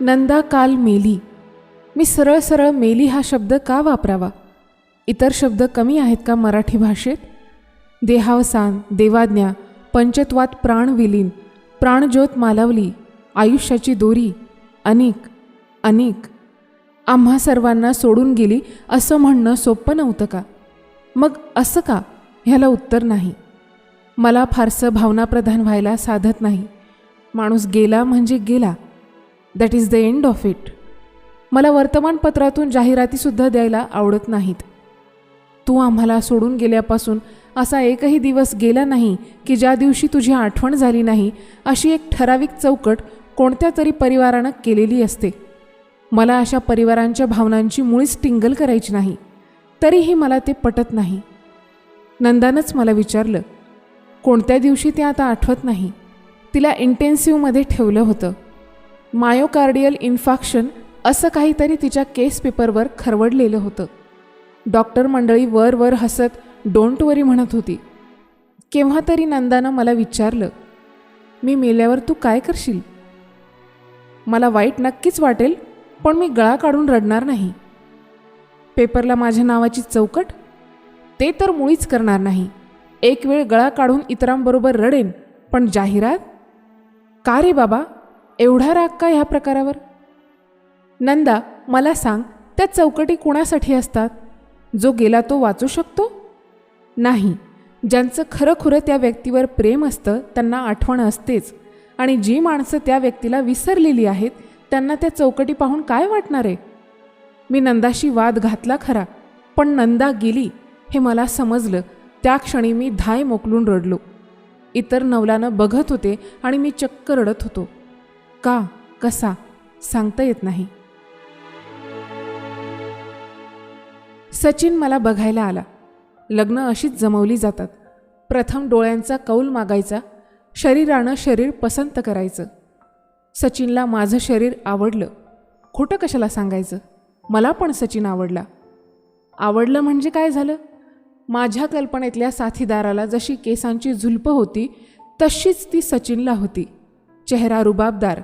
नंदा काल मेली. मी सरळ सरळ मेली हा शब्द का वापरावा? इतर शब्द कमी आहेत का मराठी भाषेत? देहावसान, देवाज्ञा, पंचत्वात प्राण विलीन, प्राणज्योत मालवली, आयुष्याची दोरी, अनेक अनेक. आम्हा सर्वांना सोडून गेली असं म्हणणं सोपं नव्हतं का? मग असं का? ह्याला उत्तर नाही. मला फारसं भावनाप्रधान व्हायला साधत नाही. माणूस गेला म्हणजे गेला. That is the end of it. मला वर्तमानपत्रातून जाहिरातीसुद्धा द्यायला आवडत नाहीत. तू आम्हाला सोडून गेल्यापासून असा एकही दिवस गेला नाही की ज्या दिवशी तुझी आठवण झाली नाही, अशी एक ठराविक चौकट कोणत्या तरी परिवारानं केलेली असते. मला अशा परिवारांच्या भावनांची मुळीच टिंगल करायची नाही. तरीही मला ते पटत नाही. नंदानंच मला विचारलं. कोणत्या दिवशी ते आता आठवत नाही. तिला इंटेन्सिव्हमध्ये ठेवलं होतं. मायोकार्डियल इन्फाक्शन असं काहीतरी तिच्या केस पेपरवर खरवडलेलं होतं. डॉक्टर मंडळी वर वर हसत डोंट वरी म्हणत होती. केव्हा तरी नंदानं मला विचारलं, मी मेल्यावर तू काय करशील? मला वाईट नक्कीच वाटेल, पण मी गळा काढून रडणार नाही. पेपरला माझ्या नावाची चौकट? ते तर मुळीच करणार नाही. एक वेळ गळा काढून इतरांबरोबर रडेन, पण जाहिरात? का रे बाबा, एवढा राग का ह्या प्रकारावर? नंदा, मला सांग, त्या चौकटी कुणासाठी असतात? जो गेला तो वाचू शकतो? नाही. ज्यांचं खरंखुरं त्या व्यक्तीवर प्रेम असतं त्यांना आठवण असतेच. आणि जी माणसं त्या व्यक्तीला विसरलेली आहेत त्यांना त्या चौकटी पाहून काय वाटणार आहे? मी नंदाशी वाद घातला खरा, पण नंदा गेली हे मला समजलं. त्या क्षणी मी धाय मोकलून रडलो. इतर नवलानं बघत होते आणि मी चक्क रडत होतो. का, कसा, सांगता येत नाही. सचिन मला बघायला आला. लग्न अशीच जमवली जातात. प्रथम डोळ्यांचा कौल मागायचा, शरीरानं शरीर पसंत करायचं. सचिनला माझं शरीर आवडलं. खोटं कशाला सांगायचं? मला पण सचिन आवडला. आवडलं म्हणजे काय झालं? माझ्या कल्पनेतल्या साथीदाराला जशी केसांची झुलप होती तशीच ती सचिनला होती. चेहरा रुबाबदार,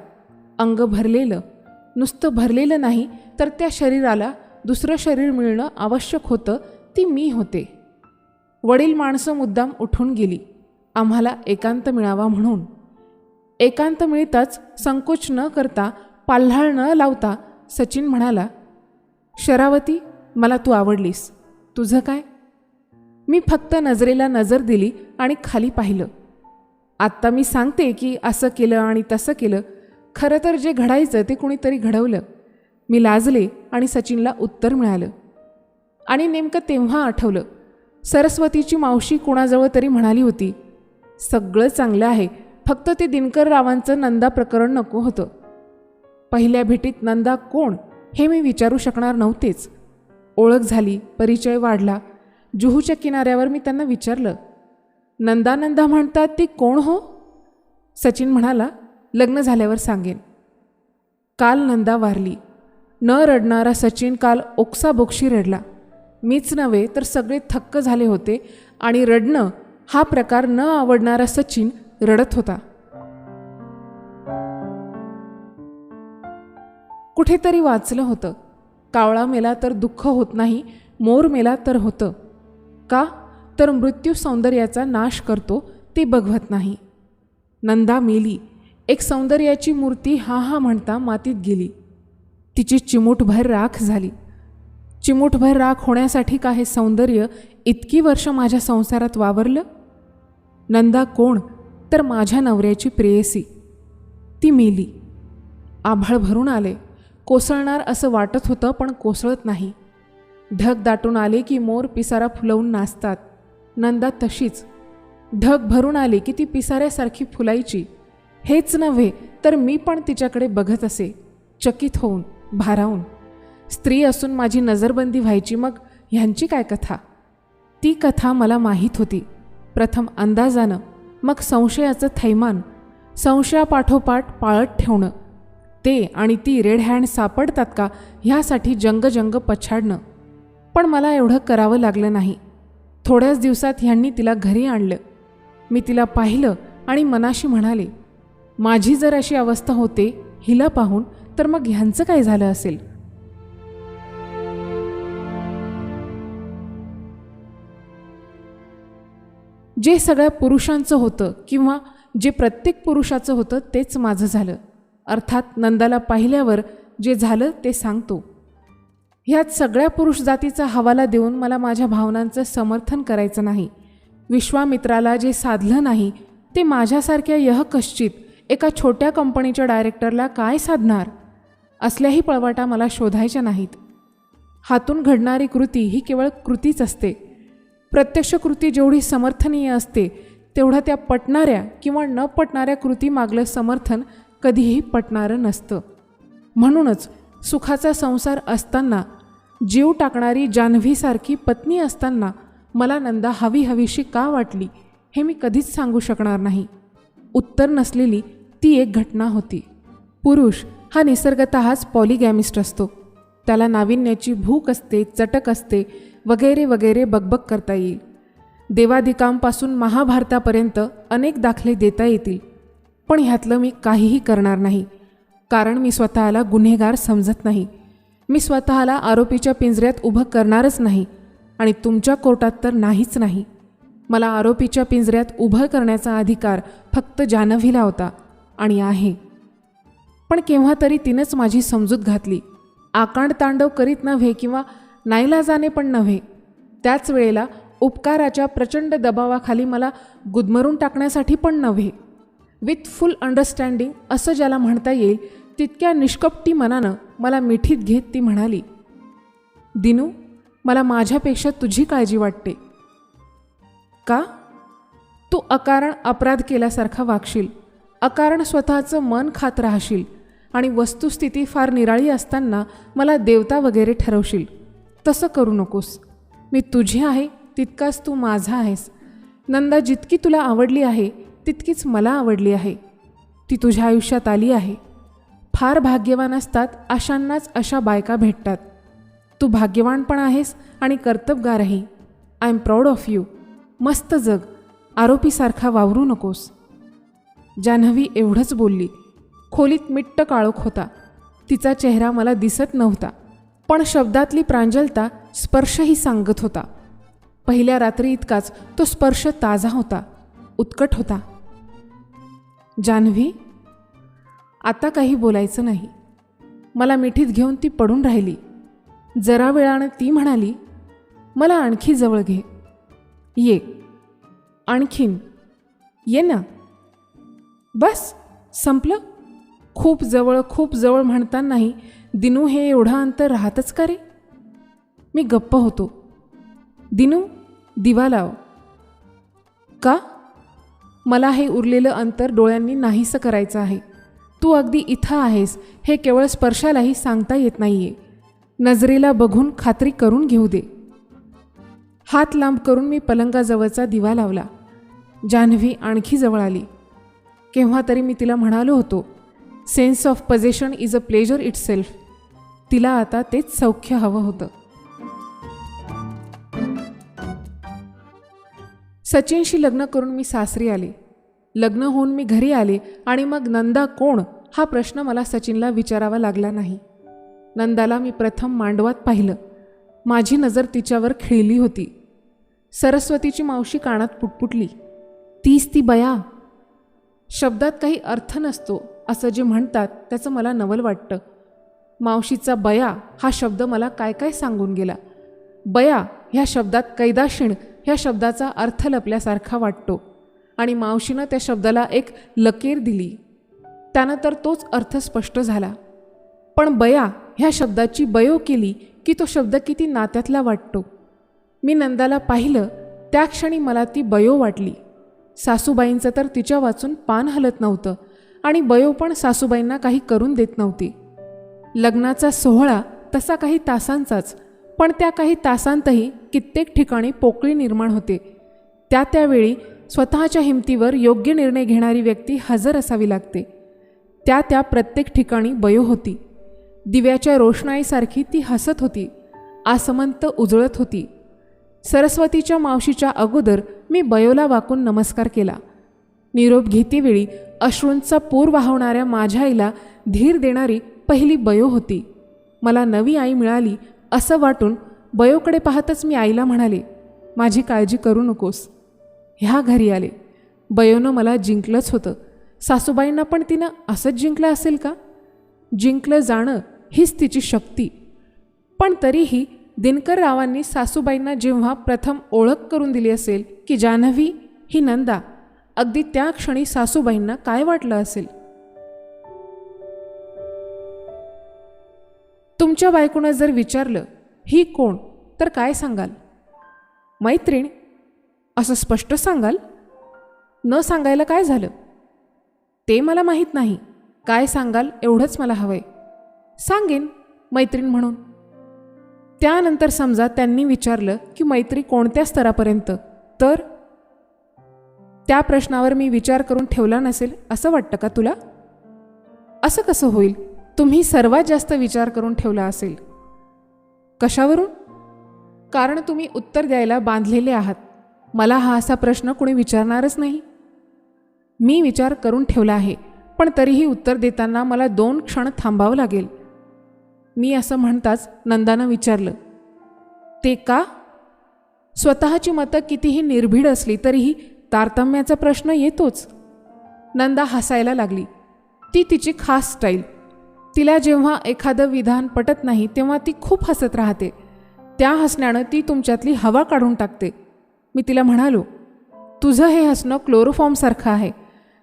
अंग भरलेलं. नुसतं भरलेलं नाही तर त्या शरीराला दुसरं शरीर मिळणं आवश्यक होतं. ती मी होते. वडील माणसं मुद्दाम उठून गेली, आम्हाला एकांत मिळावा म्हणून. एकांत मिळताच संकोच न करता, पाल्हाळ न लावता सचिन म्हणाला, शरावती, मला तू आवडलीस. तुझं काय? मी फक्त नजरेला नजर दिली आणि खाली पाहिलं. आत्ता मी सांगते की असं केलं आणि तसं केलं. खरं तर जे घडायचं ते कुणीतरी घडवलं. मी लाजले आणि सचिनला उत्तर मिळालं. आणि नेमकं तेव्हा आठवलं, सरस्वतीची मावशी कोणाजवळ तरी म्हणाली होती, सगळं चांगलं आहे, फक्त ते दिनकर रावांचं नंदा प्रकरण नको होतं. पहिल्या भेटीत नंदा कोण हे मी विचारू शकणार नव्हतेच. ओळख झाली, परिचय वाढला. जुहूच्या किनाऱ्यावर मी त्यांना विचारलं, नंदा नंदा म्हणतात ती कोण हो? सचिन म्हणाला, लग्न झाल्यावर सांगेन. काल नंदा वारली. न रडणारा सचिन काल ओक्साबोक्शी रडला. मीच नव्हे तर सगळे थक्क झाले होते आणि रडणं हा प्रकार न आवडणारा सचिन रडत होता. कुठेतरी वाचलं होतं, कावळा मेला तर दुःख होत नाही, मोर मेला तर होतं. का? तर मृत्यू सौंदर्याचा नाश करतो, ते बघवत नाही. नंदा मेली. एक सौंदर्याची मूर्ती हा हा म्हणता मातीत गेली. तिची चिमूटभर राख झाली. चिमूटभर राख होण्यासाठी का हे सौंदर्य इतकी वर्ष माझ्या संसारात वावरलं? नंदा कोण? तर माझ्या नवऱ्याची प्रेयसी. ती मेली. आभाळ भरून आले. कोसळणार असं वाटत होतं, पण कोसळत नाही. ढग दाटून आले की मोर पिसारा फुलवून नाचतात. नंदा तशीच. ढग भरून आले की ती पिसाऱ्यासारखी फुलायची. हेच नव्हे तर मी पण तिच्याकडे बघत असे, चकित होऊन, भारावून. स्त्री असून माझी नजरबंदी व्हायची, मग ह्यांची काय कथा? ती कथा मला माहीत होती. प्रथम अंदाजानं, मग संशयाचं थैमान, संशयापाठोपाठ पाळत ठेवणं. ते आणि ती रेड हँड सापडतात का ह्यासाठी जंग पछाडणं. पण मला एवढं करावं लागलं नाही. थोड्याच दिवसात ह्यांनी तिला घरी आणलं. मी तिला पाहिलं आणि मनाशी म्हणाले, माझी जर अशी अवस्था होते हिला पाहून तर मग ह्यांचं काय झालं असेल? जे सगळ्या पुरुषांचं होतं किंवा जे प्रत्येक पुरुषाचं होतं तेच माझं झालं. अर्थात नंदाला पाहिल्यावर जे झालं ते सांगतो. ह्यात सगळ्या पुरुष जातीचा हवाला देऊन मला माझ्या भावनांचं समर्थन करायचं नाही. विश्वामित्राला जे साधलं नाही ते माझ्यासारख्या यहकश्चित एका छोट्या कंपनीच्या डायरेक्टरला काय साधणार? असल्याही पळवाटा मला शोधायच्या नाहीत. हातून घडणारी कृती ही केवळ कृतीच असते. प्रत्यक्ष कृती जेवढी समर्थनीय असते तेवढं त्या पटणाऱ्या किंवा न पटणाऱ्या कृतीमागलं समर्थन कधीही पटणारं नसतं. म्हणूनच सुखाचा संसार असताना, जीव टाकणारी जान्हवीसारखी पत्नी असताना मला नंदा हवी हवीशी का वाटली हे मी कधीच सांगू शकणार नाही. उत्तर नसलेली ती एक घटना होती. पुरुष हा निसर्गतःच पॉलिगॅमिस्ट असतो. त्याला नाविन्याची भूक असते, चटक असते, वगैरे वगैरे बकबक करता येईल. देवादिकांपासून महाभारतापर्यंत अनेक दाखले देता येतील. पण ह्यातलं मी काहीही करणार नाही, कारण मी स्वतःला गुन्हेगार समजत नाही. मी स्वतःला आरोपीच्या पिंजऱ्यात उभं करणारच नाही आणि तुमच्या कोर्टात तर नाहीच नाही. मला आरोपीच्या पिंजऱ्यात उभं करण्याचा अधिकार फक्त जान्हवीला होता आणि आहे. पण केव्हा तरी तिनंच माझी समजूत घातली. आकांड तांडव करीत नव्हे किंवा नाईलाजाने पण नव्हे. त्याच वेळेला उपकाराच्या प्रचंड दबावाखाली मला गुदमरून टाकण्यासाठी पण नव्हे. विथ फुल अंडरस्टँडिंग असं ज्याला म्हणता येईल तितक्या निष्कपटी मनानं मला मिठीत घेत ती म्हणाली, दिनू, मला माझ्यापेक्षा तुझी काळजी वाटते. का? तू अकारण अपराध केल्यासारखा वागशील, अकारण स्वतःचं मन खात राहशील आणि वस्तुस्थिती फार निराळी असताना मला देवता वगैरे ठरवशील. तसं करू नकोस. मी तुझी आहे तितकाच तू माझा आहेस. नंदा जितकी तुला आवडली आहे तितकीच मला आवडली आहे. ती तुझ्या आयुष्यात आली आहे. फार भाग्यवान असतात अशांनाच अशा बायका भेटतात. तू भाग्यवान पण आहेस आणि कर्तबगारही. I am proud of you. मस्त जग. आरोपीसारखा वावरू नकोस. जान्हवी एवढंच बोलली. खोलीत मिट्ट काळोख होता. तिचा चेहरा मला दिसत नव्हता, पण शब्दातली प्रांजलता स्पर्शही सांगत होता. पहिल्या रात्री इतकाच तो स्पर्श ताजा होता, उत्कट होता. जान्हवी, आता काही बोलायचं नाही. मला मिठीत घेऊन ती पडून राहिली. जरा वेळानं ती म्हणाली, मला आणखी जवळ घे. ये, आणखीन ये ना. बस संपलं. खूप जवळ म्हणतानाही दिनू हे एवढं अंतर राहतच का रे? मी गप्प होतो. दिनू, दिवा लाव. का? मला हे उरलेलं अंतर डोळ्यांनी नाहीसं करायचं आहे. तू अगदी इथं आहेस हे केवळ स्पर्शालाही सांगता येत नाहीये. नजरेला बघून खात्री करून घेऊ दे. हात लांब करून मी पलंगाजवळचा दिवा लावला. जान्हवी आणखी जवळ आली. केव्हा तरी मी तिला म्हणालो होतो, sense of possession is a pleasure itself. तिला आता तेच सौख्य हवं होतं. सचिनशी लग्न करून मी सासरी आले. लग्न होऊन मी घरी आले आणि मग नंदा कोण हा प्रश्न मला सचिनला विचारावा लागला नाही. नंदाला मी प्रथम मांडवात पाहिलं. माझी नजर तिच्यावर खिळली होती. सरस्वतीची मावशी कानात पुटपुटली, तीच ती बया. शब्दात काही अर्थ नसतो असं जे म्हणतात त्याचं मला नवल वाटतं. मावशीचा बया हा शब्द मला काय काय सांगून गेला. बया ह्या शब्दात कैदाशीण ह्या शब्दाचा अर्थ लपल्यासारखा वाटतो आणि मावशीनं त्या शब्दाला एक लकीर दिली. त्यानं तर तोच अर्थ स्पष्ट झाला. पण बया ह्या शब्दाची बयो केली की तो शब्द किती नात्यातला वाटतो. मी नंदाला पाहिलं त्या क्षणी मला ती बयो वाटली. सासूबाईंचं तर तिच्या वाचून पान हलत नव्हतं आणि बयो पण सासूबाईंना काही करून देत नव्हती. लग्नाचा सोहळा तसा काही तासांचाच, पण त्या काही तासांतही कित्येक ठिकाणी पोकळी निर्माण होते. त्यावेळी स्वतःच्या हिमतीवर योग्य निर्णय घेणारी व्यक्ती हजर असावी लागते. त्या प्रत्येक ठिकाणी बयो होती. दिव्याच्या रोषणाईसारखी ती हसत होती, आसमंत उजळत होती. सरस्वतीच्या मावशीच्या अगोदर मी बयोला वाकून नमस्कार केला. निरोप घेतेवेळी अश्रूंचा पूर वाहवणाऱ्या माझ्या आईला धीर देणारी पहिली बयो होती. मला नवी आई मिळाली असं वाटून बयोकडे पाहतच मी आईला म्हणाले, माझी काळजी करू नकोस. ह्या घरी आले. बयोनं मला जिंकलंच होतं. सासूबाईंना पण तिनं असंच जिंकलं असेल का? जिंकलं जाणं हीच तिची शक्ती. पण तरीही दिनकररावांनी सासूबाईंना जेव्हा प्रथम ओळख करून दिली असेल की जान्हवी ही नंदा, अगदी त्या क्षणी सासूबाईंना काय वाटलं असेल? तुमच्या बायकोनं जर विचारलं ही कोण, तर काय सांगाल? मैत्रीण असं स्पष्ट सांगाल? न सांगायला काय झालं? ते मला माहीत नाही. काय सांगाल एवढंच मला हवंय. सांगेन मैत्रीण म्हणून. त्यानंतर समजा त्यांनी विचारलं की मैत्री कोणत्या स्तरापर्यंत, तर त्या प्रश्नावर मी विचार करून ठेवला नसेल असं वाटतं का तुला? असं कसं होईल? तुम्ही सर्वात जास्त विचार करून ठेवला असेल. कशावरून? कारण तुम्ही उत्तर द्यायला बांधलेले आहात. मला हा असा प्रश्न कोणी विचारणारच नाही. मी विचार करून ठेवला आहे, पण तरीही उत्तर देताना मला 2 क्षण थांबावं लागेल. मी असं म्हणताच नंदानं विचारलं, ते का? स्वतःची मतं कितीही निर्भीड असली तरीही तारतम्याचा प्रश्न येतोच. नंदा हसायला लागली. ती तिची खास स्टाईल. तिला जेव्हा एखादं विधान पटत नाही तेव्हा ती खूप हसत राहते. त्या हसण्यानं ती तुमच्यातली हवा काढून टाकते. मी तिला म्हणालो, तुझं हे हसणं क्लोरोफॉर्मसारखं आहे.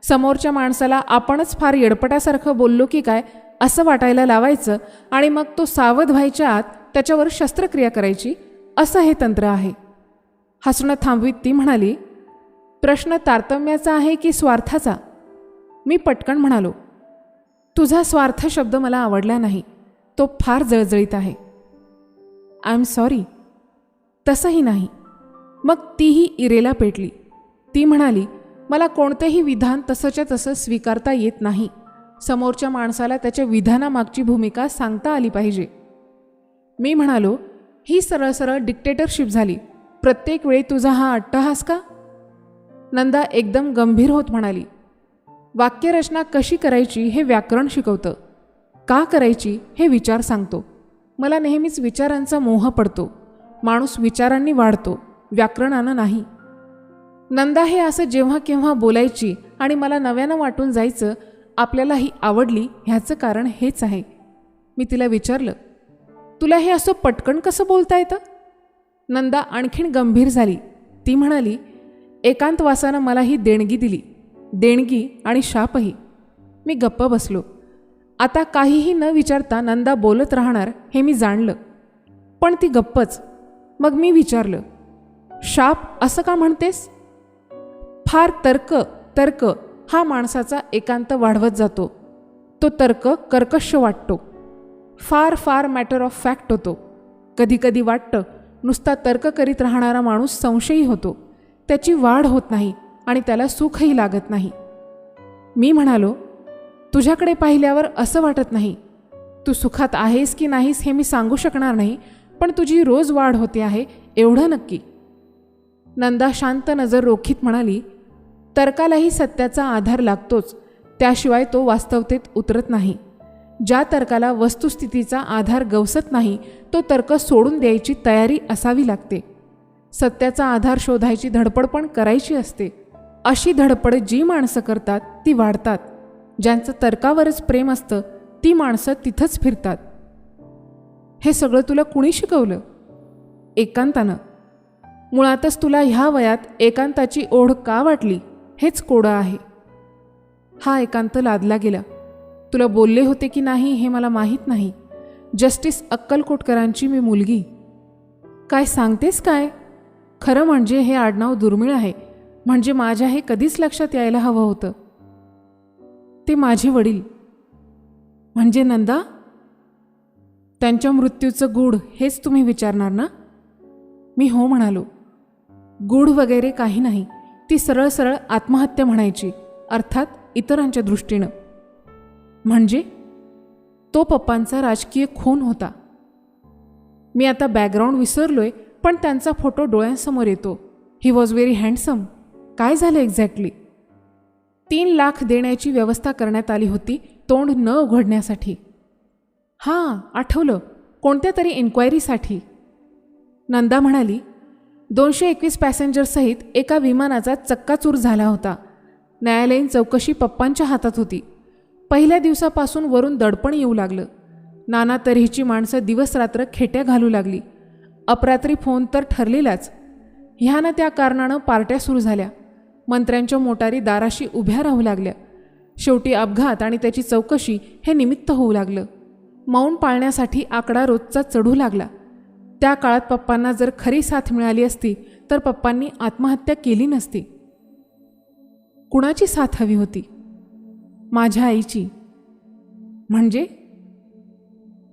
समोरच्या माणसाला आपणच फार येडपटासारखं बोललो की काय असं वाटायला लावायचं आणि मग तो सावध व्हायच्या आत त्याच्यावर शस्त्रक्रिया करायची, असं हे तंत्र आहे. हसणं थांबवीत ती म्हणाली, प्रश्न तारतम्याचा आहे की स्वार्थाचा? मी पटकन म्हणालो, तुझा स्वार्थ शब्द मला आवडला नाही. तो फार जळजळीत आहे. I am sorry. तसंही नाही. मग तीही इरेला पेटली. ती म्हणाली, मला कोणतेही विधान तसंच्या तसं स्वीकारता येत नाही. समोरच्या माणसाला त्याच्या विधानामागची भूमिका सांगता आली पाहिजे. मी म्हणालो, ही सरळ सरळ डिक्टेटरशिप झाली. प्रत्येक वेळी तुझा हा अट्टहास का? नंदा एकदम गंभीर होत म्हणाली, वाक्यरचना कशी करायची हे व्याकरण शिकवतं. का करायची हे विचार सांगतो. मला नेहमीच विचारांचा मोह पडतो. माणूस विचारांनी वाढतो, व्याकरणानं नाही. नंदा हे असं जेव्हा केव्हा बोलायची आणि मला नव्यानं वाटून जायचं आपल्याला ही आवडली ह्याचं कारण हेच आहे. मी तिला विचारलं, तुला हे असं पटकन कसं बोलता येतं? नंदा आणखीन गंभीर झाली. ती म्हणाली, एकांतवासानं मला ही देणगी दिली. देणगी आणि शापही. मी गप्प बसलो. आता काहीही न विचारता नंदा बोलत राहणार हे मी जाणलं, पण ती गप्पच. मग मी विचारलं, शाप असं का म्हणतेस? फार तर्क हा माणसाचा एकांत वाढवत जातो. तो तर्क कर्कश वाटतो. फार मॅटर ऑफ फॅक्ट होतो. कधी वाटतं नुसता तर्क करीत राहणारा माणूस संशयी होतो. त्याची वाढ होत नाही आणि त्याला सुखही लागत नाही. मी म्हणालो, तुझ्याकडे पाहिल्यावर असं वाटत नाही. तू सुखात आहेस की नाहीस हे मी सांगू शकणार नाही, पण तुझी रोज वाढ होते आहे एवढं नक्की. नंदा शांत नजर रोखीत म्हणाली, तर्कालाही सत्याचा आधार लागतोच, त्याशिवाय तो वास्तवतेत उतरत नाही. ज्या तर्काला वस्तुस्थितीचा आधार गवसत नाही तो तर्क सोडून द्यायची तयारी असावी लागते. सत्याचा आधार शोधायची धडपड पण करायची असते. अशी धडपड जी माणसं करतात ती वाढतात. ज्यांचं तर्कावरच प्रेम असतं ती माणसं तिथंच फिरतात. हे सगळं तुला कुणी शिकवलं? एकांतानं. मुळातच तुला ह्या वयात एकांताची ओढ का वाटली हेच कोडं आहे. हा एकांत लादला गेला. तुला बोलले होते की नाही हे मला माहीत नाही. जस्टिस अक्कलकोटकरांची मी मुलगी. काय सांगतेस काय? खरं म्हणजे हे आडनाव दुर्मिळ आहे. म्हणजे माझ्या हे कधीच लक्षात यायला हवं होतं. ते माझे वडील. म्हणजे नंदा? त्यांच्या मृत्यूचं गूढ हेच तुम्ही विचारणार ना? मी हो म्हणालो. गूढ वगैरे काही नाही. ती सरळ सरळ आत्महत्या म्हणायची, अर्थात इतरांच्या दृष्टीनं. म्हणजे तो पप्पांचा राजकीय खून होता. मी आता बॅकग्राऊंड विसरलोय, पण त्यांचा फोटो डोळ्यांसमोर येतो. He was very handsome. काय झालं एक्झॅक्टली? 3 लाख देण्याची व्यवस्था करण्यात आली होती तोंड न उघडण्यासाठी. हां, आठवलं, कोणत्या तरी इन्क्वायरीसाठी. नंदा म्हणाली, 221 पॅसेंजरसहित एका विमानाचा चक्काचूर झाला होता. न्यायालयीन चौकशी पप्पांच्या हातात होती. पहिल्या दिवसापासून वरून दडपण येऊ लागलं. नाना तऱ्हेची माणसं दिवसरात्र खेट्या घालू लागली. अपरात्री फोन तर ठरलेलाच. ह्यानं त्या कारणानं पार्ट्या सुरू झाल्या. मंत्र्यांच्या मोटारी दाराशी उभ्या राहू लागल्या. शेवटी अपघात आणि त्याची चौकशी हे निमित्त होऊ लागलं. मौन पाळण्यासाठी आकडा रोजचा चढू लागला. त्या काळात पप्पांना जर खरी साथ मिळाली असती तर पप्पांनी आत्महत्या केली नसती. कुणाची साथ हवी होती? माझ्या आईची. म्हणजे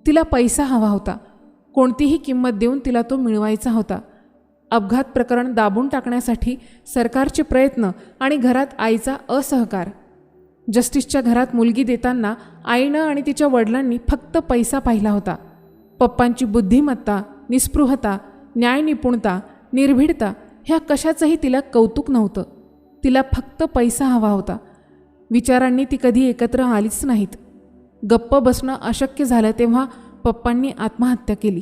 तिला पैसा हवा होता. कोणतीही किंमत देऊन तिला तो मिळवायचा होता. अपघात प्रकरण दाबून टाकण्यासाठी सरकारचे प्रयत्न आणि घरात आईचा असहकार. जस्टिसच्या घरात मुलगी देताना आईनं आणि तिच्या वडिलांनी फक्त पैसा पाहिला होता. पप्पांची बुद्धिमत्ता, निस्पृहता, न्यायनिपुणता, निर्भीडता ह्या कशाचंही तिला कौतुक नव्हतं. तिला फक्त पैसा हवा होता. विचारांनी ती कधी एकत्र आलीच नाहीत. गप्प बसणं अशक्य झालं तेव्हा पप्पांनी आत्महत्या केली.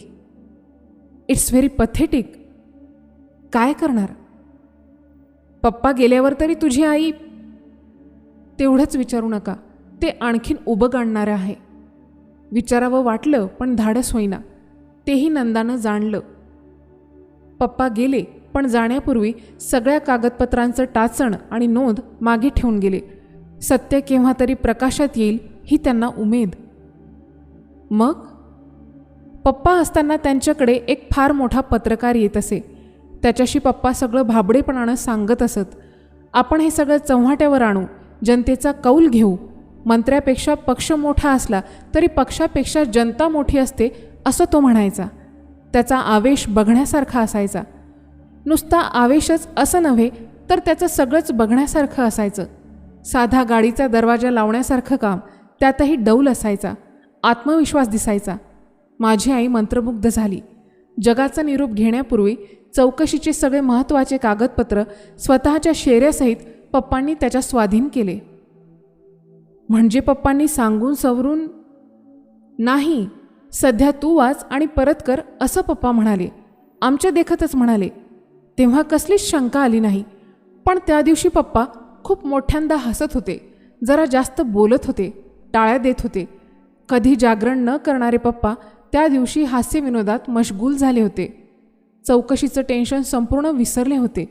It's very pathetic. काय करणार? पप्पा गेल्यावर तरी तुझी आई. तेवढंच विचारू नका, ते आणखीन उभं आणणारं आहे. विचारावं वाटलं पण धाडस होईना. तेही नंदानं जाणलं. पप्पा गेले पण जाण्यापूर्वी सगळ्या कागदपत्रांचं टाचण आणि नोंद मागे ठेवून गेले. सत्य केव्हा तरी प्रकाशात येईल ही त्यांना उमेद. मग पप्पा असताना त्यांच्याकडे एक फार मोठा पत्रकार येत असे. त्याच्याशी पप्पा सगळं भाबडेपणानं सांगत असत. आपण हे सगळं चव्हाट्यावर आणू, जनतेचा कौल घेऊ. मंत्र्यापेक्षा पक्ष मोठा असला तरी पक्षापेक्षा जनता मोठी असते असं तो म्हणायचा. त्याचा आवेश बघण्यासारखा असायचा. नुसता आवेशच असं नव्हे तर त्याचं सगळंच बघण्यासारखं असायचं. साधा गाडीचा दरवाजा लावण्यासारखं काम, त्यातही डौल असायचा. आत्मविश्वास दिसायचा. माझी आई मंत्रमुग्ध झाली. जगाचा निरोप घेण्यापूर्वी चौकशीचे सगळे महत्त्वाचे कागदपत्र स्वतःच्या शेऱ्यासहित पप्पांनी त्याच्या स्वाधीन केले. म्हणजे पप्पांनी सांगून सवरून? नाही, सध्या तू वाच आणि परत कर असं पप्पा म्हणाले. आमच्या देखतच म्हणाले. तेव्हा कसलीच शंका आली नाही. पण त्या दिवशी पप्पा खूप मोठ्यांदा हसत होते. जरा जास्त बोलत होते, टाळ्या देत होते. कधी जागरण न करणारे पप्पा त्या दिवशी हास्यविनोदात मशगूल झाले होते. चौकशीचं टेन्शन संपूर्ण विसरले होते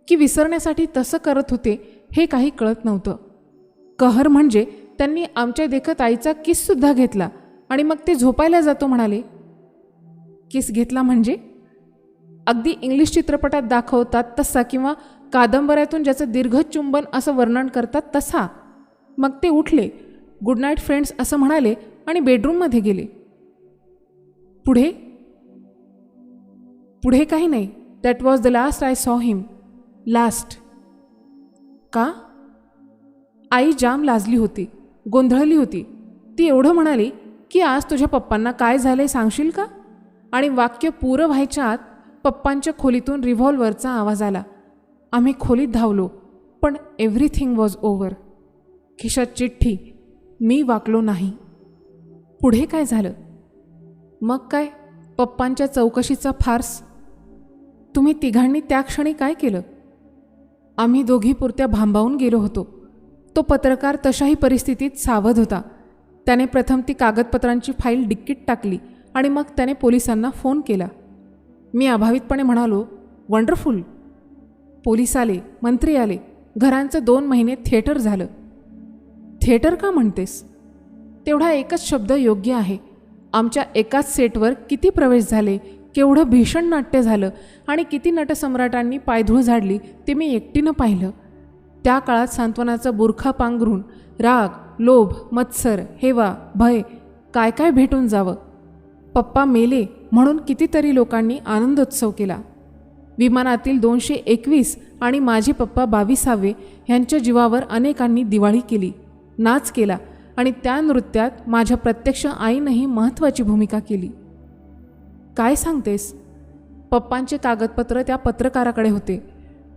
की विसरण्यासाठी तसं करत होते हे काही कळत नव्हतं. कहर म्हणजे त्यांनी आमच्या देखत आईचा किससुद्धा घेतला आणि मग ते झोपायला जातो म्हणाले. किस घेतला म्हणजे? अगदी इंग्लिश चित्रपटात दाखवतात तसा किंवा कादंबऱ्यातून ज्याचं दीर्घ चुंबन असं वर्णन करतात तसा. मग ते उठले, गुड नाईट फ्रेंड्स असं म्हणाले आणि बेडरूममध्ये गेले. पुढे पुढे काही नाही. That was the last I saw him. Last. का? आई जाम लाजली होती, गोंधळली होती. ती एवढं म्हणाली की आज तुझ्या पप्पांना काय झालंय सांगशील का? आणि वाक्य पुरं व्हायच्या आत पप्पांच्या खोलीतून रिव्हॉल्वरचा आवाज आला. आम्ही खोलीत धावलो, पण एव्हरीथिंग वॉज ओव्हर. खिशात चिठ्ठी. मी वाकलो नाही. पुढे काय झालं? मग काय, पप्पांच्या चौकशीचा फार्स. तुम्ही तिघांनी त्या क्षणी काय केलं? आम्ही दोघी पुरत्या भांबावून गेलो होतो. तो पत्रकार तशाही परिस्थितीत सावध होता. त्याने प्रथम ती कागदपत्रांची फाईल डिक्कीत टाकली आणि मग त्याने पोलिसांना फोन केला. मी अभावितपणे म्हणालो, वंडरफुल. पोलीस आले, मंत्री आले. घरांचं 2 महिने थिएटर झालं. थिएटर का म्हणतेस? तेवढा एकच शब्द योग्य आहे. आमच्या एकाच सेटवर किती प्रवेश झाले, केवढं भीषण नाट्य झालं आणि किती नटसम्राटांनी पायधूळ झाडली ते मी एकटीनं पाहिलं. त्या काळात सांत्वनाचा बुरखा पांघरून राग, लोभ, मत्सर, हेवा, भय काय काय भेटून जावं. पप्पा मेले म्हणून कितीतरी लोकांनी आनंदोत्सव केला. विमानातील 221 आणि माझे पप्पा 22वे ह्यांच्या जीवावर अनेकांनी दिवाळी केली, नाच केला आणि त्या नृत्यात माझ्या प्रत्यक्ष आईनंही महत्त्वाची भूमिका केली. काय सांगतेस? पप्पांचे कागदपत्र त्या पत्रकाराकडे होते.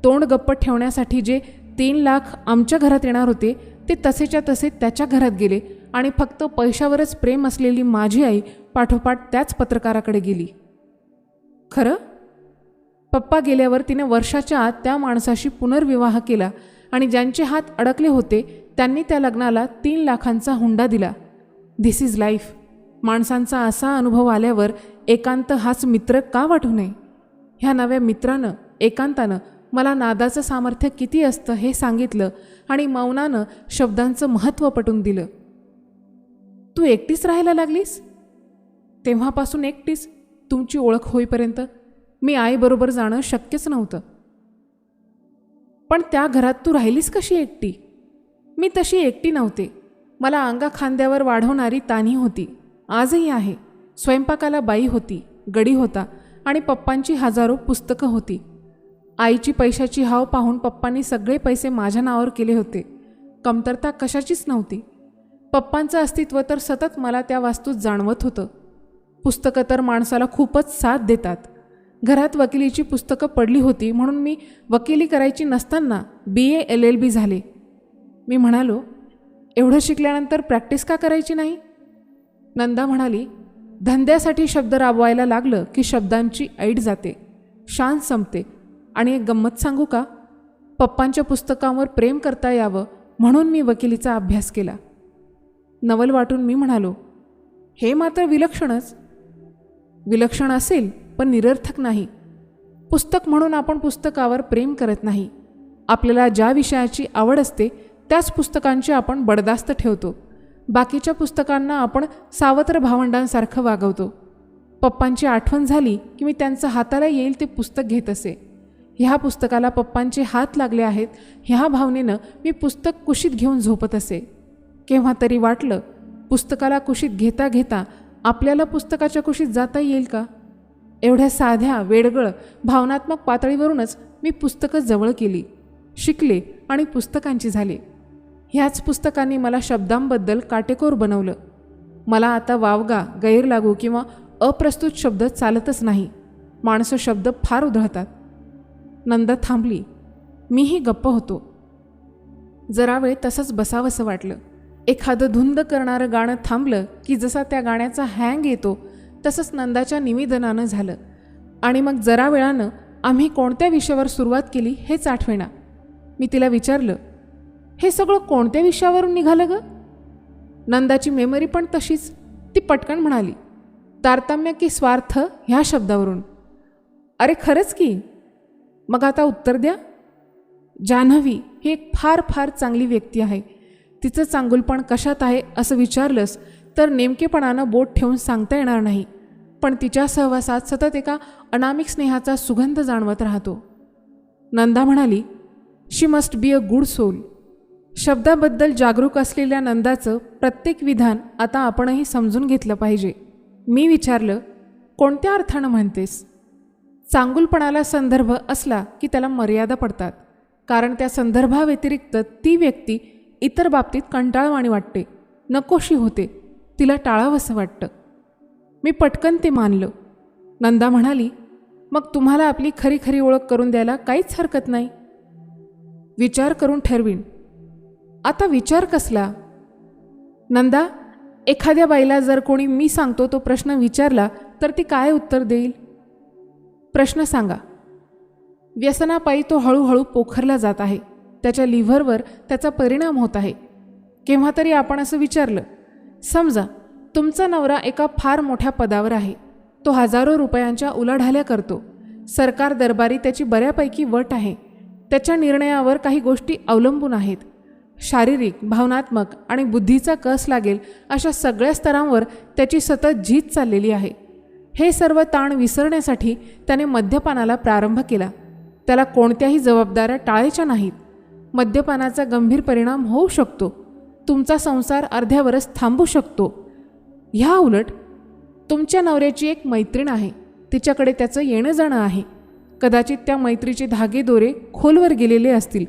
तोंड गप्प ठेवण्यासाठी जे 3 लाख आमच्या घरात येणार होते ते तसेच्या तसे त्याच्या घरात गेले आणि फक्त पैशावरच प्रेम असलेली माझी आई पाठोपाठ त्याच पत्रकाराकडे गेली. खरं? पप्पा गेल्यावर तिने वर्षाच्या आत त्या माणसाशी पुनर्विवाह केला आणि ज्यांचे हात अडकले होते त्यांनी त्या लग्नाला 3 लाखांचा हुंडा दिला. This is life. माणसांचा असा अनुभव आल्यावर एकांत हाच मित्र का वाटू नये? ह्या नव्या मित्रानं, एकांतानं मला नादाचं सामर्थ्य किती असतं हे सांगितलं आणि मौनानं शब्दांचं महत्त्व पटवून दिलं. तू एकटीच राहायला लागलीस? तेव्हापासून एकटीच, तुमची ओळख होईपर्यंत. मी आईबरोबर जाणं शक्यच नव्हतं. पण त्या घरात तू राहिलीस कशी एकटी? मी तशी एकटी नव्हते. मला अंगा खांद्यावर वाढवणारी तान्ही होती, आजही आहे. स्वयंपाकाला बाई होती, गडी होता आणि पप्पांची हजारो पुस्तकं होती. आईची पैशाची हाव पाहून पप्पांनी सगळे पैसे माझ्या नावावर केले होते. कमतरता कशाचीच नव्हती. पप्पांचं अस्तित्व तर सतत मला त्या वास्तूत जाणवत होतं. पुस्तकं तर माणसाला खूपच साथ देतात. घरात वकिलीची पुस्तकं पडली होती म्हणून मी वकिली करायची नसताना BA LLB झाले. मी म्हणालो, एवढं शिकल्यानंतर प्रॅक्टिस का करायची नाही? नंदा म्हणाली, धंद्यासाठी शब्द राबवायला लागलं की शब्दांची ऐट जाते, शान संपते. आणि एक गंमत सांगू का? पप्पांच्या पुस्तकांवर प्रेम करता यावं म्हणून मी वकिलीचा अभ्यास केला. नवल वाटून मी म्हणालो, हे मात्र विलक्षणच. विलक्षण असेल पण निरर्थक नाही. पुस्तक म्हणून आपण पुस्तकावर प्रेम करत नाही. आपल्याला ज्या विषयाची आवड असते त्याच पुस्तकांची आपण बडदास्त ठेवतो. बाकीच्या पुस्तकांना आपण सावत्र भावंडांसारखं वागवतो. पप्पांची आठवण झाली की मी त्यांचं हाताला येईल ते पुस्तक घेत असे. ह्या पुस्तकाला पप्पांचे हात लागले आहेत ह्या भावनेनं मी पुस्तक कुशीत घेऊन झोपत असे. केव्हा तरी वाटलं, पुस्तकाला कुशीत घेता घेता आपल्याला पुस्तकाच्या कुशीत जाता येईल का? एवढ्या साध्या वेडगळ भावनात्मक पातळीवरूनच मी पुस्तकं जवळ केली, शिकले आणि पुस्तकांची झाले. ह्याच पुस्तकांनी मला शब्दांबद्दल काटेकोर बनवलं. मला आता वावगा, गैरलागू किंवा अप्रस्तुत शब्द चालतच नाही. माणसं शब्द फार उधळतात. नंदा थांबली. मीही गप्प होतो. जरा वेळ तसंच बसावंसं वाटलं. एखादं धुंद करणारं गाणं थांबलं की जसा त्या गाण्याचा हँग येतो तसंच नंदाच्या निवेदनानं झालं. आणि मग जरा वेळानं आम्ही कोणत्या विषयावर सुरुवात केली हेच आठवेना. मी तिला विचारलं, हे सगळं कोणत्या विषयावरून निघालं गं? नंदाची मेमरी पण तशीच. ती पटकन म्हणाली, तारतम्य की स्वार्थ ह्या शब्दावरून. अरे खरंच की. मग आता उत्तर द्या. जान्हवी ही एक फार फार चांगली व्यक्ती आहे. तिचं चांगुलपण कशात आहे असं विचारलंस तर नेमकेपणानं बोट ठेवून सांगता येणार नाही. पण तिच्या सहवासात सतत एका अनामिक स्नेहाचा सुगंध जाणवत राहतो. नंदा म्हणाली, she must be a good soul. शब्दाबद्दल जागरूक असलेल्या नंदाचं प्रत्येक विधान आता आपणही समजून घेतलं पाहिजे. मी विचारलं, कोणत्या अर्थानं म्हणतेस? चांगुलपणाला संदर्भ असला की त्याला मर्यादा पडतात. कारण त्या संदर्भाव्यतिरिक्त ती व्यक्ती इतर बाबतीत कंटाळवाणी वाटते, नकोशी होते, तिला टाळावंसं वाटतं. मी पटकन ते मानलं. नंदा म्हणाली, मग तुम्हाला आपली खरी खरी ओळख करून द्यायला काहीच हरकत नाही. विचार करून ठरवीन. आता विचार कसला? नंदा, एखाद्या बाईला जर कोणी मी सांगतो तो प्रश्न विचारला तर ती काय उत्तर देईल? प्रश्न सांगा. व्यसनापायी तो हळूहळू पोखरला जात आहे. त्याच्या लिव्हरवर त्याचा परिणाम होत आहे. केव्हा तरी आपण असं विचारलं, समजा तुमचा नवरा एका फार मोठ्या पदावर आहे. तो हजारो रुपयांच्या उलाढाल्या करतो. सरकार दरबारी त्याची बऱ्यापैकी वट आहे. त्याच्या निर्णयावर काही गोष्टी अवलंबून आहेत. शारीरिक, भावनात्मक आणि बुद्धीचा कस लागेल अशा सगळ्या स्तरांवर त्याची सतत झीज चाललेली आहे. हे सर्व ताण विसरण्यासाठी त्याने मद्यपानाला प्रारंभ केला. त्याला कोणत्याही जबाबदाऱ्या टाळायच्या नाहीत. मद्यपानाचा गंभीर परिणाम होऊ शकतो. तुमचा संसार अर्ध्यावरच थांबू शकतो. ह्या उलट तुमच्या नवऱ्याची एक मैत्रीण आहे. तिच्याकडे त्याचं येणं जाणं आहे. कदाचित त्या मैत्रीचे धागेदोरे खोलवर गेलेले असतील,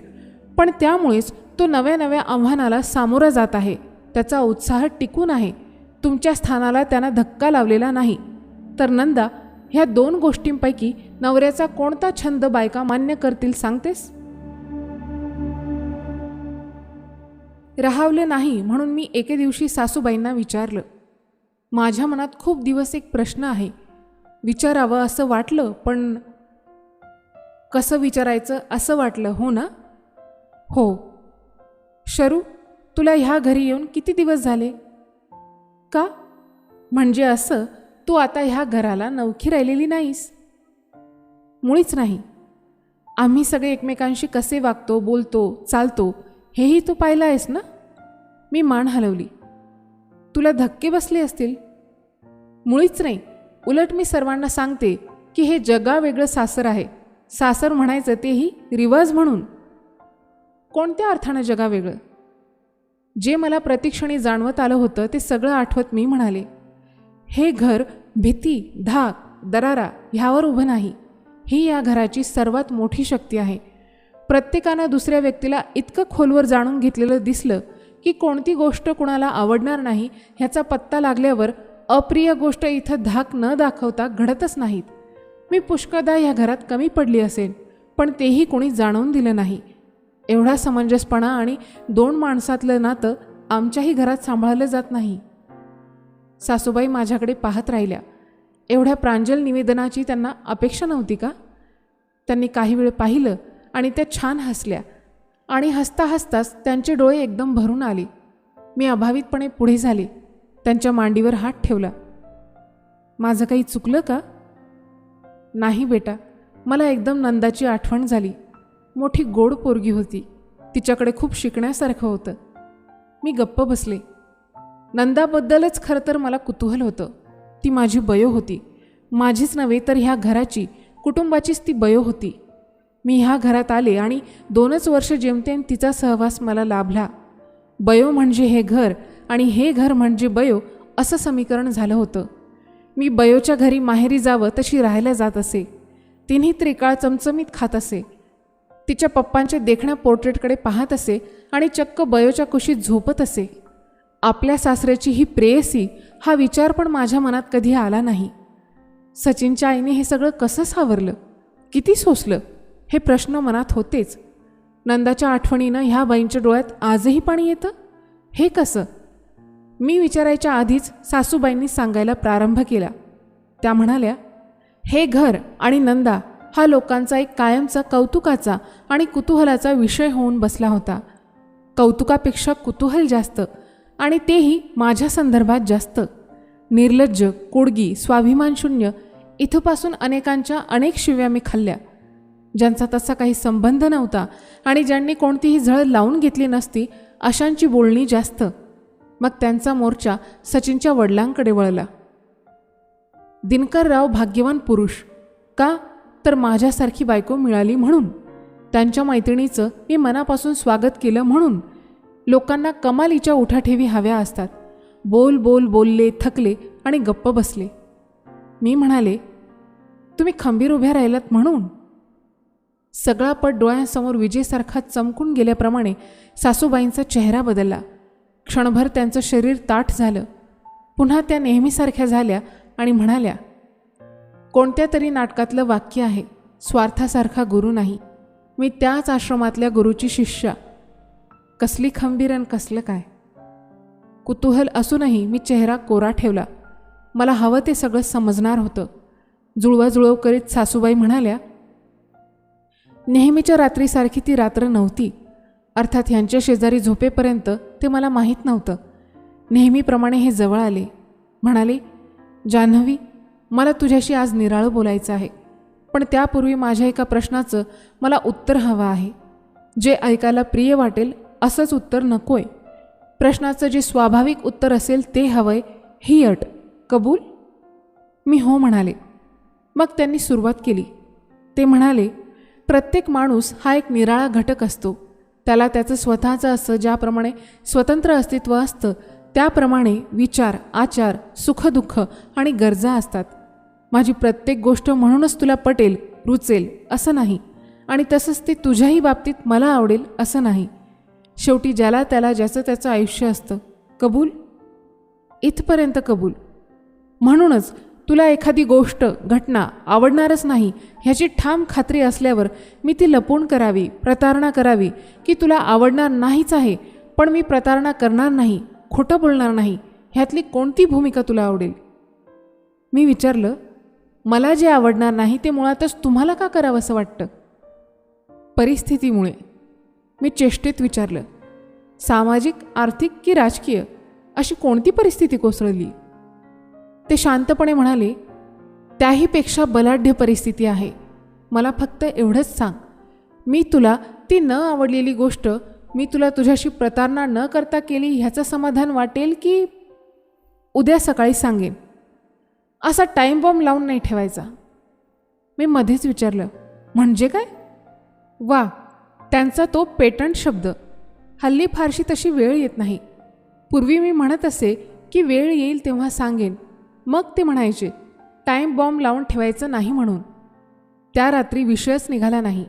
पण त्यामुळेच तो नव्या नव्या आव्हानाला सामोरा जात आहे. त्याचा उत्साह टिकून आहे. तुमच्या स्थानाला त्यानं धक्का लावलेला नाही. तर नंदा, ह्या 2 गोष्टींपैकी नवऱ्याचा कोणता छंद बायका मान्य करतील सांगतेस? राहावलं नाही म्हणून मी एके दिवशी सासूबाईंना विचारलं. माझ्या मनात खूप दिवस एक प्रश्न आहे, विचारावं असं वाटलं, पण कसं विचारायचं असं वाटलं. हो ना? हो. शरू, तुला ह्या घरी येऊन किती दिवस झाले? का? म्हणजे असं, तू आता ह्या घराला नवखी राहिलेली नाहीस? मुळीच नाही. आम्ही सगळे एकमेकांशी कसे वागतो, बोलतो, चालतो हेही तू पाहिलं आहेस ना? मी मान हलवली. तुला धक्के बसले असतील. मुळीच नाही. उलट मी सर्वांना सांगते की हे जगावेगळं सासर आहे. सासर म्हणायचं तेही रिवाज म्हणून. कोणत्या अर्थानं जगावेगळं? जे मला प्रतिक्षणी जाणवत आलं होतं ते सगळं आठवत मी म्हणाले, हे घर भीती, धाक, दरारा ह्यावर उभं नाही. ही या घराची सर्वात मोठी शक्ती आहे. प्रत्येकानं दुसऱ्या व्यक्तीला इतकं खोलवर जाणून घेतलेलं दिसलं की कोणती गोष्ट कुणाला आवडणार नाही ह्याचा पत्ता लागल्यावर अप्रिय गोष्ट इथं धाक न दाखवता घडतच नाहीत. मी पुष्कळदा ह्या घरात कमी पडली असेल, पण तेही कोणी जाणवून दिलं नाही. एवढा समंजसपणा आणि दोन माणसातलं नातं आमच्याही घरात सांभाळलं जात नाही. सासूबाई माझ्याकडे पाहत राहिल्या. एवढ्या प्रांजल निवेदनाची त्यांना अपेक्षा नव्हती का? त्यांनी काही वेळ पाहिलं आणि त्या छान हसल्या आणि हसता हसताच त्यांचे डोळे एकदम भरून आले. मी अभावितपणे पुढे झाले. त्यांच्या मांडीवर हात ठेवला. माझं काही चुकलं का? नाही बेटा, मला एकदम नंदाची आठवण झाली. मोठी गोड पोरगी होती. तिच्याकडे खूप शिकण्यासारखं होतं. मी गप्प बसले. नंदाबद्दलच खरं तर मला कुतूहल होतं. ती माझी बयो होती. माझीच नव्हे तर ह्या घराची, कुटुंबाचीच ती बयो होती. मी ह्या घरात आले आणि 2च वर्ष जेमतेम तिचा सहवास मला लाभला. बयो म्हणजे हे घर आणि हे घर म्हणजे बयो असं समीकरण झालं होतं. मी बयोच्या घरी माहेरी जावं तशी राहायला जात असे. तिन्ही त्रिकाळ चमचमीत खात असे. तिच्या पप्पांच्या देखण्या पोर्ट्रेटकडे पाहत असे आणि चक्क बयोच्या कुशीत झोपत असे. आपल्या सासऱ्याची ही प्रेयसी हा विचार पण माझ्या मनात कधी आला नाही. सचिनच्या आईने हे सगळं कसं सावरलं, किती सोसलं, हे प्रश्न मनात होतेच. नंदाच्या आठवणीनं ह्या बाईंच्या डोळ्यात आजही पाणी येतं. हे कसं? मी विचारायच्या आधीच सासूबाईंनी सांगायला प्रारंभ केला. त्या म्हणाल्या, हे घर आणि नंदा हा लोकांचा एक कायमचा कौतुकाचा आणि कुतूहलाचा विषय होऊन बसला होता. कौतुकापेक्षा कुतूहल जास्त, आणि तेही माझ्या संदर्भात जास्त. निर्लज्ज, कुडगी, स्वाभिमानशून्य इथपासून अनेकांच्या अनेक शिव्या मी खाल्ल्या. ज्यांचा तसा काही संबंध नव्हता आणि ज्यांनी कोणतीही झळ लावून घेतली नसती अशांची बोलणी जास्त. मग त्यांचा मोर्चा सचिनच्या वडिलांकडे वळला. दिनकरराव भाग्यवान पुरुष. का? तर माझ्यासारखी बायको मिळाली म्हणून. त्यांच्या मैत्रिणीचं मी मनापासून स्वागत केलं म्हणून. लोकांना कमालीच्या उठाठेवी हव्या असतात. बोल बोल बोलले, थकले आणि गप्प बसले. मी म्हणाले, तुम्ही खंबीर उभ्या राहिलात म्हणून. सगळा पट डोळ्यांसमोर विजेसारखा चमकून गेल्याप्रमाणे सासूबाईंचा चेहरा बदलला. क्षणभर त्यांचं शरीर ताठ झालं. पुन्हा त्या नेहमीसारख्या झाल्या आणि म्हणाल्या, कोणत्या तरी नाटकातलं वाक्य आहे, स्वार्थासारखा गुरु नाही. मी त्याच आश्रमातल्या गुरुची शिष्या. कसली खंबीर आणि कसलं काय. कुतूहल असूनही मी चेहरा कोरा ठेवला. मला हवं ते सगळं समजणार होतं. जुळवाजुळव करीत सासूबाई म्हणाल्या, नेहमीच्या रात्रीसारखी ती रात्र नव्हती. अर्थात ह्यांच्या शेजारी झोपेपर्यंत ते मला माहीत नव्हतं. नेहमीप्रमाणे हे जवळ आले. म्हणाले, जान्हवी, मला तुझ्याशी आज निराळं बोलायचं आहे, पण त्यापूर्वी माझ्या एका प्रश्नाचं मला उत्तर हवं आहे. जे ऐकायला प्रिय वाटेल असंच उत्तर नकोय. प्रश्नाचं जे स्वाभाविक उत्तर असेल ते हवंय, ही अट. कबूल? मी हो म्हणाले. मग त्यांनी सुरुवात केली. ते म्हणाले, प्रत्येक माणूस हा एक निराळा घटक असतो. त्याला त्याचं स्वतःचं असं ज्याप्रमाणे स्वतंत्र अस्तित्व असतं त्याप्रमाणे विचार, आचार, सुखदुःख आणि गरजा असतात. माझी प्रत्येक गोष्ट म्हणूनच तुला पटेल, रुचेल असं नाही, आणि तसंच ते तुझ्याही बाबतीत मला आवडेल असं नाही. शेवटी ज्याला त्याला ज्याचं त्याचं आयुष्य असतं. कबूल? इथपर्यंत कबूल. म्हणूनच तुला एखादी गोष्ट, घटना आवडणारच नाही ह्याची ठाम खात्री असल्यावर मी ती लपवून करावी, प्रतारणा करावी की तुला आवडणार नाहीच आहे पण मी प्रतारणा करणार नाही, खोटं बोलणार नाही, ह्यातली कोणती भूमिका तुला आवडेल? मी विचारलं, मला जे आवडणार नाही ते मुळातच तुम्हाला का करावंसं वाटतं? परिस्थितीमुळे. मी चेष्टेत विचारलं, सामाजिक, आर्थिक की राजकीय? अशी कोणती परिस्थिती कोसळली? ते शांतपणे म्हणाले, त्याहीपेक्षा बलाढ्य परिस्थिती आहे. मला फक्त एवढंच सांग, मी तुला ती न आवडलेली गोष्ट मी तुला तुझ्याशी प्रतारणा न करता केली ह्याचं समाधान वाटेल की उद्या सकाळी सांगेन? असा टाईम बॉम्ब लावून नाही ठेवायचा. मी मध्येच विचारलं, म्हणजे काय? वा, त्यांचा तो पेटंट शब्द. हल्ली फारशी तशी वेळ येत नाही. पूर्वी मी म्हणत असे की वेळ येईल तेव्हा सांगेन, मग ते म्हणायचे टाईम बॉम्ब लावून ठेवायचं नाही म्हणून. त्या रात्री विषयच निघाला नाही.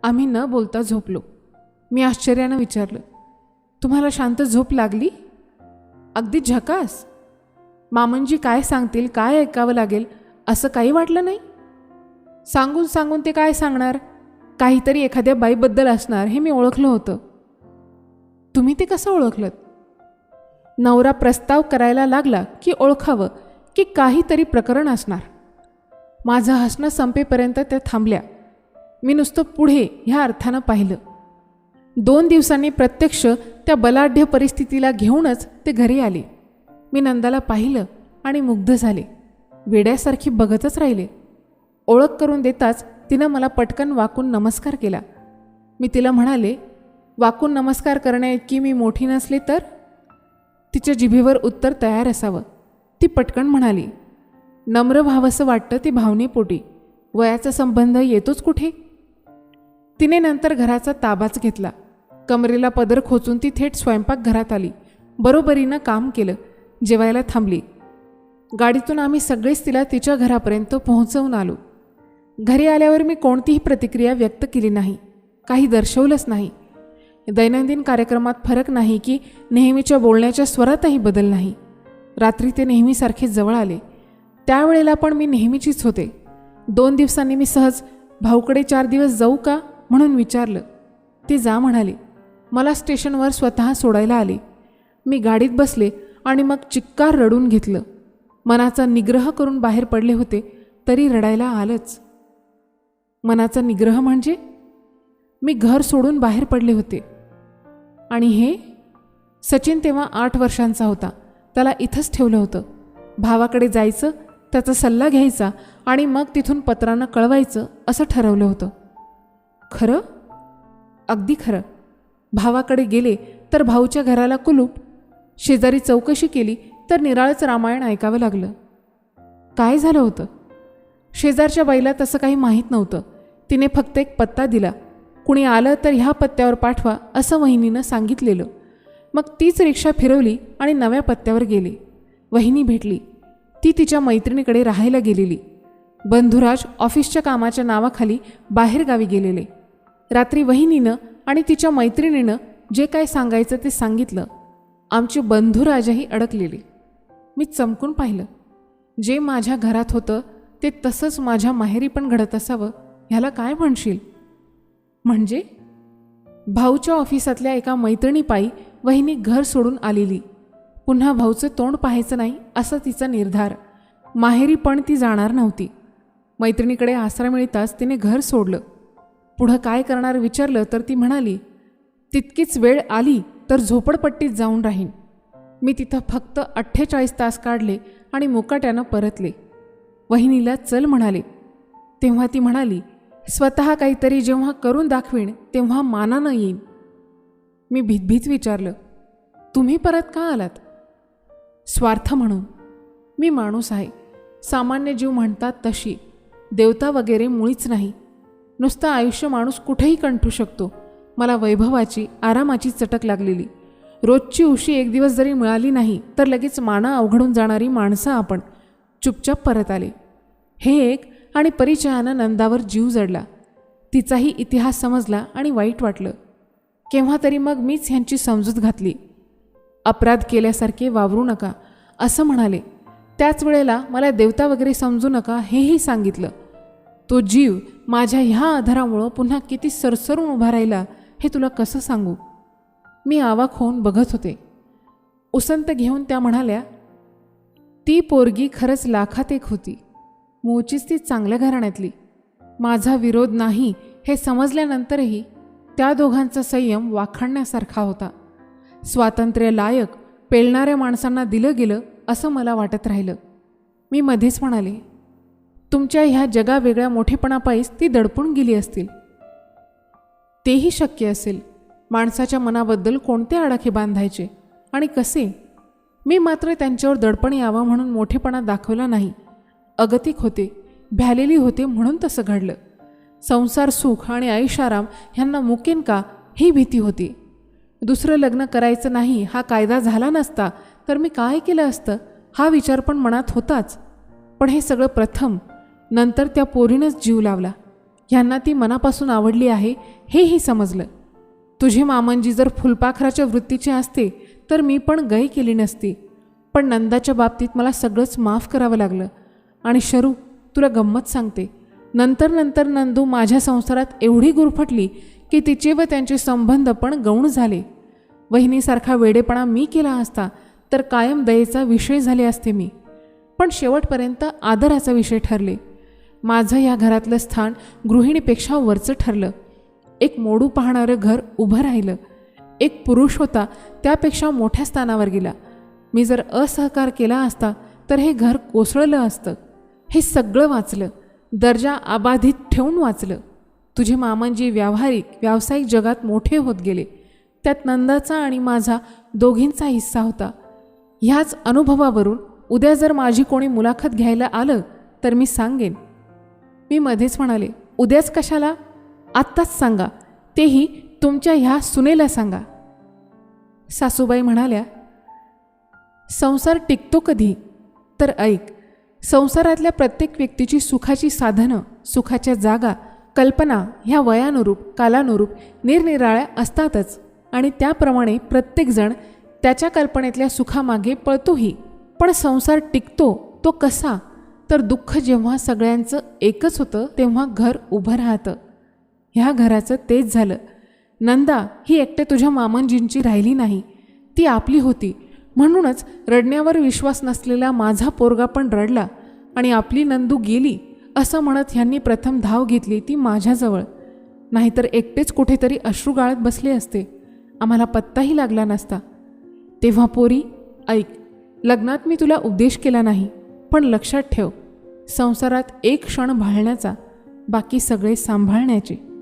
आम्ही न बोलता झोपलो. मी आश्चर्यानं विचारलं, तुम्हाला शांत झोप लागली? अगदी झकास. मामनजी काय सांगतील, काय ऐकावं लागेल असं काही वाटलं नाही? सांगून सांगून ते काय सांगणार? काहीतरी एखाद्या बाईबद्दल असणार हे मी ओळखलं होतं. तुम्ही ते कसं ओळखलंत? नवरा प्रस्ताव करायला लागला की ओळखावं की काहीतरी प्रकरण असणार. माझं हसणं संपेपर्यंत त्या थांबल्या. मी नुसतं पुढे ह्या अर्थानं पाहिलं. 2 दिवसांनी प्रत्यक्ष त्या बलाढ्य परिस्थितीला घेऊनच ते घरी आले. मी नंदाला पाहिलं आणि मुग्ध झाले. वेड्यासारखी बघतच राहिले. ओळख करून देताच तिनं मला पटकन वाकून नमस्कार केला. मी तिला म्हणाले, वाकून नमस्कार करण्याइतकी मी मोठी नसले तर? तिच्या जिभेवर उत्तर तयार असावं. ती पटकन म्हणाली, नम्र व्हावंसं वाटतं ती भावनेपोटी. वयाचा संबंध येतोच कुठे? तिने नंतर घराचा ताबाच घेतला. कमरेला पदर खोचून ती थेट स्वयंपाकघरात आली. बरोबरीनं काम केलं. जेवायला थांबली. गाडीतून आम्ही सगळेच तिला तिच्या घरापर्यंत पोहोचवून आलो. घरी आल्यावर मी कोणतीही प्रतिक्रिया व्यक्त केली नाही, काही दर्शवलंच नाही. दैनंदिन कार्यक्रमात फरक नाही की नेहमीच्या बोलण्याच्या स्वरातही बदल नाही. रात्री ते नेहमीसारखे जवळ आले. त्यावेळेला पण मी नेहमीचीच होते. 2 दिवसांनी मी सहज भाऊकडे 4 दिवस जाऊ का म्हणून विचारलं. ते जा म्हणाले. मला स्टेशनवर स्वतः सोडायला आले. मी गाडीत बसले आणि मग चिक्कार रडून घेतलं. मनाचा निग्रह करून बाहेर पडले होते तरी रडायला आलंच. मनाचा निग्रह म्हणजे मी घर सोडून बाहेर पडले होते. आणि हे सचिन तेव्हा 8 वर्षांचा होता. त्याला इथंच ठेवलं होतं. भावाकडे जायचं, त्याचा सल्ला घ्यायचा आणि मग तिथून पत्रानं कळवायचं असं ठरवलं होतं. खरं? अगदी खरं. भावाकडे गेले तर भाऊच्या घराला कुलूप. शेजारी चौकशी केली तर निराळच रामायण ऐकावं लागलं. काय झालं होतं? शेजारच्या बाईला तसं काही माहीत नव्हतं. तिने फक्त एक पत्ता दिला. कुणी आलं तर ह्या पत्त्यावर पाठवा असं वहिनीनं सांगितलेलं. मग तीच रिक्षा फिरवली आणि नव्या पत्त्यावर गेले. वहिनी भेटली. ती तिच्या मैत्रिणीकडे राहायला गेलेली. बंधुराज ऑफिसच्या कामाच्या नावाखाली बाहेरगावी गेलेले. रात्री वहिनीनं आणि तिच्या मैत्रिणीनं जे काय सांगायचं ते सांगितलं. आमची बंधुराजही अडकलेली. मी चमकून पाहिलं. जे माझ्या घरात होतं ते तसंच माझ्या माहेरी पण घडत असावं ह्याला काय म्हणशील? म्हणजे भाऊच्या ऑफिसातल्या एका मैत्रिणीपायी वहिनी घर सोडून आलेली. पुन्हा भाऊचं तोंड पाहायचं नाही असा तिचा निर्धार. माहेरी पण ती जाणार नव्हती. मैत्रिणीकडे आसरा मिळताच तिने घर सोडलं. पुढं काय करणार विचारलं तर ती म्हणाली, तितकीच वेळ आली तर झोपडपट्टीत जाऊन राहीन. मी तिथं फक्त 48 तास काढले आणि मुकाट्यानं परतले. वहिनीला चल म्हणाले. तेव्हा ती म्हणाली, स्वतः काहीतरी जेव्हा करून दाखवीन तेव्हा मानानं येईन. मी भीतभीत विचारलं, तुम्ही परत का आलात? स्वार्थ म्हणून. मी माणूस आहे, सामान्य जीव म्हणतात तशी. देवता वगैरे मुळीच नाही. नुसतं आयुष्य माणूस कुठेही कंठू शकतो. मला वैभवाची, आरामाची चटक लागलेली. रोजची उशी एक दिवस जरी मिळाली नाही तर लगेच माना अवघडून जाणारी माणसं आपण. चुपचाप परत आले. हे एक आणि परिचयानं नंदावर जीव जडला. तिचाही इतिहास समजला आणि वाईट वाटलं. केव्हा तरी मग मीच ह्यांची समजूत घातली. अपराध केल्यासारखे वावरू नका असं म्हणाले. त्याच वेळेला मला देवता वगैरे समजू नका हेही सांगितलं. तो जीव माझ्या ह्या आधारामुळं पुन्हा किती सरसरून उभा राहिला हे तुला कसं सांगू. मी आवाक होऊन बघत होते. उसंत घेऊन त्या म्हणाल्या, ती पोरगी खरंच लाखात एक होती. मूळचीच ती चांगल्या घराण्यातली. माझा विरोध नाही हे समजल्यानंतरही त्या दोघांचा संयम वाखाणण्यासारखा होता. स्वातंत्र्य लायक पेलणाऱ्या माणसांना दिलं गेलं असं मला वाटत राहिलं. मी मध्येच म्हणाले, तुमच्या ह्या जगावेगळ्या मोठेपणापायीच ती दडपून गेली असतील. तेही शक्य असेल. माणसाच्या मनाबद्दल कोणते आडाखे बांधायचे आणि कसे? मी मात्र त्यांच्यावर दडपण यावं म्हणून मोठेपणा दाखवला नाही. अगतिक होते, भ्यालेली होते म्हणून तसं घडलं. संसार सुख आणि ऐशाराम ह्यांना मुकेन का ही भीती होती. दुसरं लग्न करायचं नाही हा कायदा झाला नसता तर मी काय केलं असतं हा विचार पण मनात होताच. पण हे सगळं प्रथम, नंतर त्या पोरीनंच जीव लावला. ह्यांना ती मनापासून आवडली आहे हेही समजलं. तुझे मामंजी जर फुलपाखराच्या वृत्तीचे असते तर मी पण गय केली नसती. पण नंदाच्या बाबतीत मला सगळंच माफ करावं लागलं. आणि शरू, तुला गंमत सांगते, नंतर नंदू माझ्या संसारात एवढी गुरफटली की तिचे व त्यांचे संबंध पण गौण झाले. वहिनीसारखा वेडेपणा मी केला असता तर कायम दयेचा विषय झाले असते मी. पण शेवटपर्यंत आदराचा विषय ठरले. माझं या घरातलं स्थान गृहिणीपेक्षा वरचं ठरलं. एक मोडू पाहणारं घर उभं राहिलं. एक पुरुष होता त्यापेक्षा मोठ्या स्थानावर गेला. मी जर असहकार केला असता तर हे घर कोसळलं असतं. हे सगळं वाचलं. दर्जा अबाधित ठेवून वाचलं. तुझे मामंजी व्यावसायिक जगात मोठे होत गेले. त्यात नंदाचा आणि माझा दोघींचा हिस्सा होता. ह्याच अनुभवावरून उद्या जर माझी कोणी मुलाखत घ्यायला आलं तर मी सांगेन. मी मध्येच म्हणाले, उद्याच कशाला? आत्ताच सांगा, तेही तुमच्या ह्या सुनेला सांगा. सासूबाई म्हणाल्या, संसार टिकतो कधी? तर ऐक, संसारातल्या प्रत्येक व्यक्तीची सुखाची साधनं, सुखाच्या जागा, कल्पना ह्या वयानुरूप कालानुरूप निरनिराळ्या असतातच. आणि त्याप्रमाणे प्रत्येकजण त्याच्या कल्पनेतल्या सुखामागे पळतोही. पण संसार टिकतो तो कसा? तर दुःख जेव्हा सगळ्यांचं एकच होतं तेव्हा घर उभं राहतं. ह्या घराचं तेच झालं. नंदा ही एकटे तुझ्या मामंजींची राहिली नाही, ती आपली होती. म्हणूनच रडण्यावर विश्वास नसलेला माझा पोरगा पण रडला आणि आपली नंदू गेली असं म्हणत ह्यांनी प्रथम धाव घेतली ती माझ्याजवळ. नाहीतर एकटेच कुठेतरी अश्रू गाळत बसले असते. आम्हाला पत्ताही लागला नसता. तेव्हा पोरी ऐक, लग्नात मी तुला उपदेश केला नाही, पण लक्षात ठेव, संसारात एक क्षण भाळण्याचा, बाकी सगळे सांभाळण्याचे.